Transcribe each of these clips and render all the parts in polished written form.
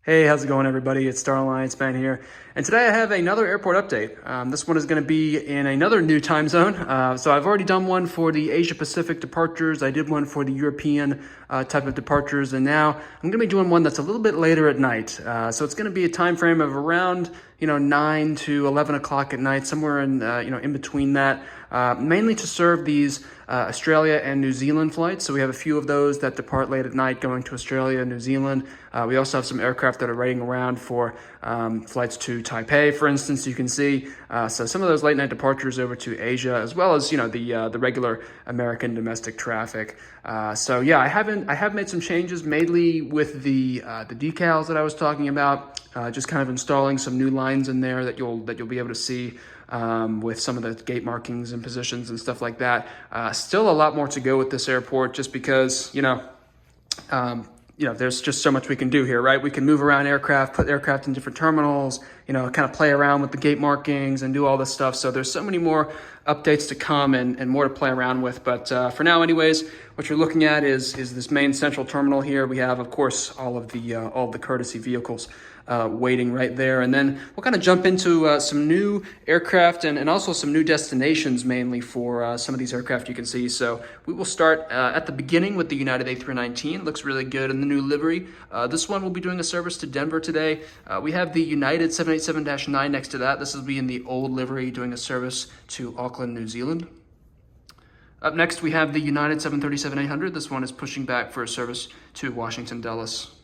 Hey, how's it going, everybody? It's StarAllianceMan here. And today I have another airport update. This one is going to be in another new time zone. So I've already done one for the Asia Pacific departures. I did one for the European type of departures. And now I'm going to be doing one that's a little bit later at night. So it's going to be a time frame of around, 9 to 11 o'clock at night, somewhere in, in between that. Mainly to serve these Australia and New Zealand flights. So we have a few of those that depart late at night going to Australia and New Zealand. We also have some aircraft that are waiting around for flights to Taipei, for instance, you can see. So some of those late night departures over to Asia, as well as, the regular American domestic traffic. So yeah, I have made some changes, mainly with the decals that I was talking about. Just kind of installing some new lines in there that you'll be able to see with some of the gate markings and positions and stuff like that. Still a lot more to go with this airport, just because there's just so much we can do here, right? We can move around aircraft, put aircraft in different terminals, kind of play around with the gate markings and do all this stuff. So there's so many more updates to come and more to play around with. But for now, anyways, what you're looking at is this main central terminal here. We have, of course, all of the courtesy vehicles waiting right there. And then we'll kind of jump into some new aircraft and also some new destinations, mainly for some of these aircraft you can see. So we will start at the beginning with the United A319. Looks really good in the new livery. This one will be doing a service to Denver today. We have the United 787-9 next to that. This will be in the old livery, doing a service to Auckland, New Zealand. Up next, we have the United 737-800. This one is pushing back for a service to Washington Dulles.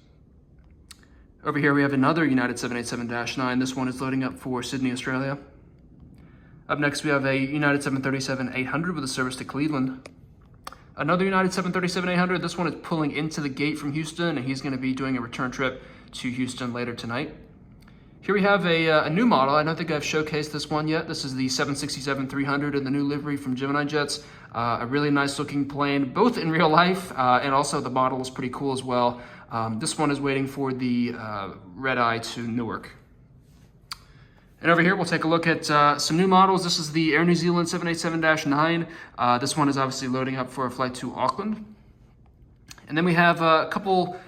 Over here, we have another United 787-9. This one is loading up for Sydney, Australia. Up next, we have a United 737-800 with a service to Cleveland. Another United 737-800. This one is pulling into the gate from Houston, and he's going to be doing a return trip to Houston later tonight. Here we have a new model. I don't think I've showcased this one yet. This is the 767-300 in the new livery from Gemini Jets. A really nice looking plane, both in real life and also the model is pretty cool as well. This one is waiting for the red eye to Newark. And over here, we'll take a look at some new models. This is the Air New Zealand 787-9. This one is obviously loading up for a flight to Auckland. And then we have a couple,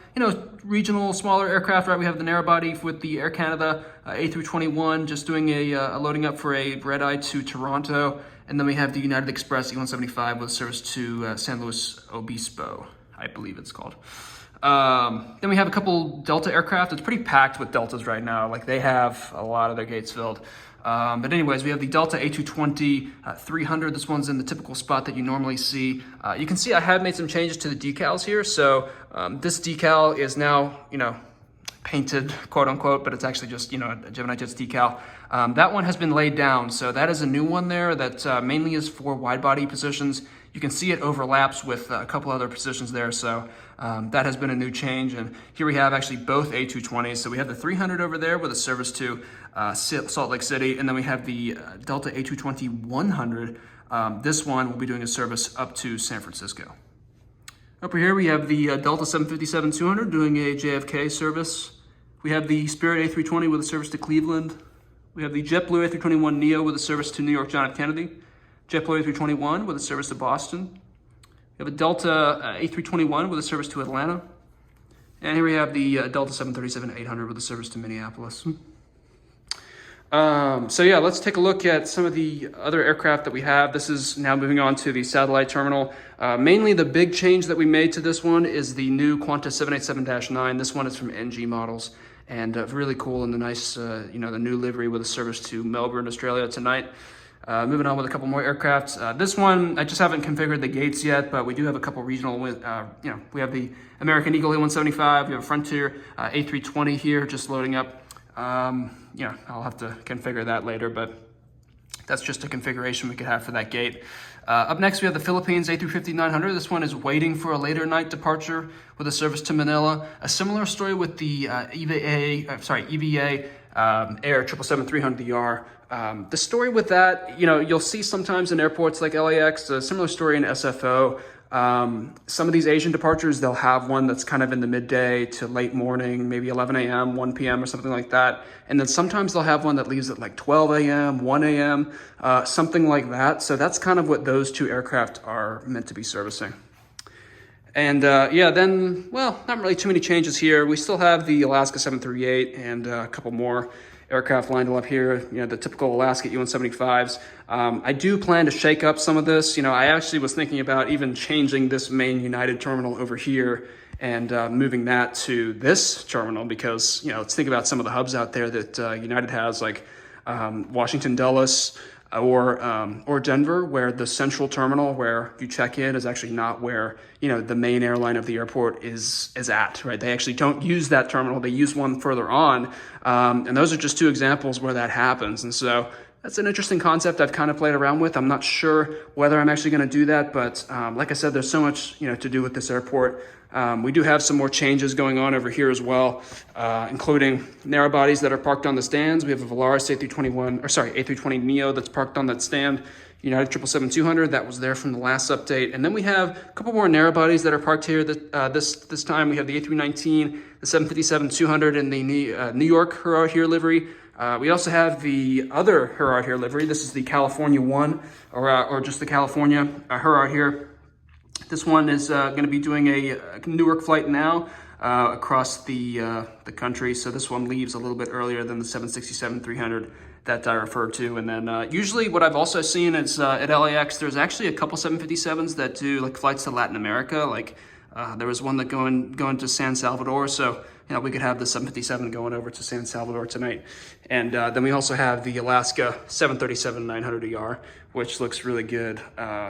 regional smaller aircraft, right? We have the narrow body with the Air Canada A321, just doing a loading up for a red eye to Toronto. And then we have the United Express E175 with service to San Luis Obispo, I believe it's called. Then we have a couple Delta aircraft. It's pretty packed with Deltas right now. Like, they have a lot of their gates filled. But anyways, we have the Delta A220-300. This one's in the typical spot that you normally see. You can see I have made some changes to the decals here. So this decal is now, painted, quote unquote, but it's actually just, a Gemini Jets decal. That one has been laid down. So that is a new one there that mainly is for wide body positions. You can see it overlaps with a couple other positions there. So that has been a new change. And here we have actually both A220s. So we have the 300 over there with a service to Salt Lake City. And then we have the Delta A220-100. This one will be doing a service up to San Francisco. Over here, we have the Delta 757-200 doing a JFK service. We have the Spirit A320 with a service to Cleveland. We have the JetBlue A321neo with a service to New York John F. Kennedy. JetBlue A321 with a service to Boston. We have a Delta A321 with a service to Atlanta. And here we have the Delta 737-800 with a service to Minneapolis. So yeah, let's take a look at some of the other aircraft that we have. This is now moving on to the satellite terminal. Mainly the big change that we made to this one is the new Qantas 787-9. This one is from NG Models, and really cool in the nice, the new livery with a service to Melbourne, Australia tonight. Moving on with a couple more aircraft. This one, I just haven't configured the gates yet, but we do have a couple regional, we have the American Eagle A175, we have a Frontier A320 here, just loading up. I'll have to configure that later, but that's just a configuration we could have for that gate. Up next, we have the Philippines A350-900. This one is waiting for a later night departure with a service to Manila. A similar story with the EVA Air 777-300ER. The story with that, you'll see sometimes in airports like LAX, a similar story in SFO. Some of these Asian departures, they'll have one that's kind of in the midday to late morning, maybe 11 a.m., 1 p.m. or something like that. And then sometimes they'll have one that leaves at like 12 a.m., 1 a.m., something like that. So that's kind of what those two aircraft are meant to be servicing. And yeah, then, well, not really too many changes here. We still have the Alaska 738 and a couple more aircraft lined up here, the typical Alaska E-175s. I do plan to shake up some of this. I actually was thinking about even changing this main United terminal over here and moving that to this terminal because, let's think about some of the hubs out there that United has, like Washington Dulles, or Denver, where the central terminal where you check in is actually not where the main airline of the airport is at, right? They actually don't use that terminal; they use one further on, and those are just two examples where that happens. And so that's an interesting concept I've kind of played around with. I'm not sure whether I'm actually going to do that, but like I said, there's so much to do with this airport. We do have some more changes going on over here as well, including narrow bodies that are parked on the stands. We have a Volaris A320neo that's parked on that stand. United 777-200 that was there from the last update, and then we have a couple more narrow bodies that are parked here. This time we have the A319, the 757-200, and the New York Herod here livery. We also have the other Herod here livery. This is the California one, or just the California Herod here. This one is going to be doing a Newark flight now across the country. So this one leaves a little bit earlier than the 767-300 that I referred to. And then usually what I've also seen is at LAX, there's actually a couple 757s that do like flights to Latin America. Like there was one that going to San Salvador. So we could have the 757 going over to San Salvador tonight. And then we also have the Alaska 737-900ER, which looks really good,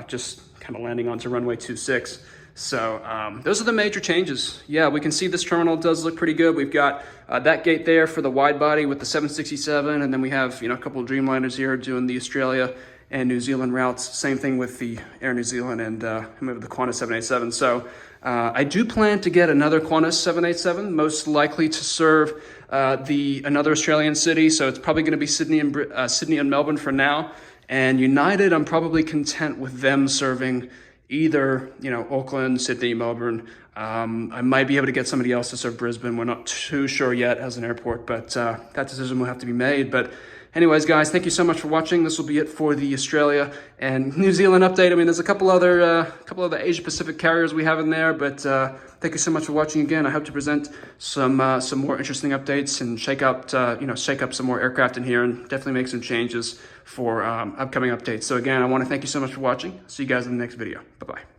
just kind of landing onto runway 26. So those are the major changes. Yeah, we can see this terminal does look pretty good. We've got that gate there for the wide body with the 767, and then we have a couple of Dreamliners here doing the Australia and New Zealand routes. Same thing with the Air New Zealand and maybe the Qantas 787. So I do plan to get another Qantas 787, most likely to serve another Australian city. So it's probably going to be Sydney and Melbourne for now. And United, I'm probably content with them serving either Auckland, Sydney, Melbourne. I might be able to get somebody else to serve Brisbane. We're not too sure yet as an airport, but that decision will have to be made. But anyways, guys, thank you so much for watching. This will be it for the Australia and New Zealand update. I mean, there's a couple other Asia Pacific carriers we have in there, but thank you so much for watching again. I hope to present some more interesting updates and shake up some more aircraft in here and definitely make some changes for upcoming updates. So again, I want to thank you so much for watching. See you guys in the next video. Bye-bye.